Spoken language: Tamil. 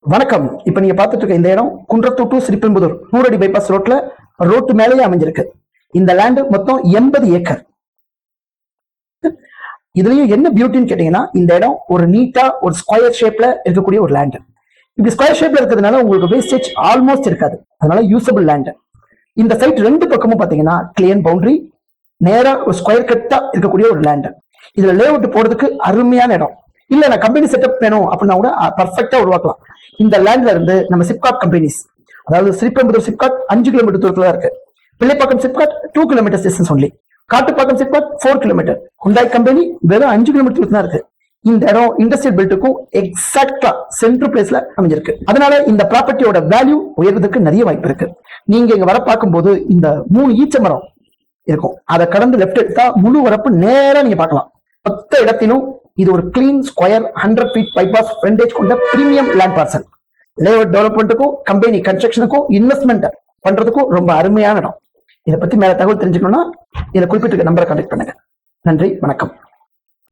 வணக்கம். இப்ப நீங்க பார்த்துட்டு இருக்க இந்த இடம் குன்றத்தூர் டு ஸ்ரீபெரும்புதூர் 100 அடி பைபாஸ் ரோட்டு மேலேயே அமைஞ்சிருக்கு. இந்த லேண்ட் மொத்தம் 80 ஏக்கர். இதுலயும் என்ன பியூட்டின்னு கேட்டீங்கன்னா, இந்த இடம் ஒரு நீட்டா ஒரு ஸ்கொயர் ஷேப்ல இருக்கக்கூடிய ஒரு லேண்ட். இப்படி ஸ்கொயர் ஷேப்ல இருக்கிறதுனால உங்களுக்கு வேஸ்டேஜ் ஆல்மோஸ்ட் இருக்காது. அதனால யூசபிள் லேண்ட். இந்த சைட் ரெண்டு பக்கமும் பாத்தீங்கன்னா கிளியர் பவுண்டரி, நேரா ஒரு ஸ்கொயர் கட்டா இருக்கக்கூடிய ஒரு லேண்ட். இதுல லே அவுட் போறதுக்கு அருமையான இடம். இல்ல நான் கம்பெனி செட்டப் வேணும் அப்படின்னா கூட பர்ஃபெக்டா உருவாக்கலாம். இந்த லேண்ட்ல இருந்து நம்ம சிப்காட் கம்பெனிஸ், அதாவது ஸ்ரீபெரும்புதூர் சிப்காட் 5 கிலோமீட்டர் தூரத்துல இருக்கு. Pillaipakkam SIPCOT 2 kilometre distance only. Kattupakkam SIPCOT 4 kilometre. Hyundai company வெறும் 5 கிலோமீட்டர் தூரத்துல இருக்கு. இந்த இடம் இண்டஸ்ட்ரியல் பெல்ட்டுக்கும் எக்ஸாக்டா சென்ட்ரல் பிளேஸ்ல அமைஞ்சிருக்கு. அதனால இந்த ப்ராப்பர்ட்டியோட வேல்யூ உயர்வதற்கு நிறைய வாய்ப்பு இருக்கு. நீங்க இங்க வர பார்க்கும்போது இந்த 3 ஈச்ச மரம் இருக்கும். அதை கடந்து லெப்ட் எடுத்தா முழு வரப்பு நேரா நீங்க பார்க்கலாம். மொத்த இடத்திலும் இது ஒரு clean square 100 feet bypass frontage கொண்ட பிரீமியம் லேண்ட் பார்சல். லேஅவுட் டெவலப்மெண்ட்டுக்கும் கம்பெனி கன்ஸ்ட்ரக்ஷனுக்கும் இன்வெஸ்ட்மெண்ட் பண்றதுக்கும் ரொம்ப அருமையான இடம். இதை பத்தி மேல தகவல் தெரிஞ்சுக்கணும்னா இதை குறிப்பிட்ட நம்பரை கான்டாக்ட் பண்ணுங்க. நன்றி, வணக்கம்.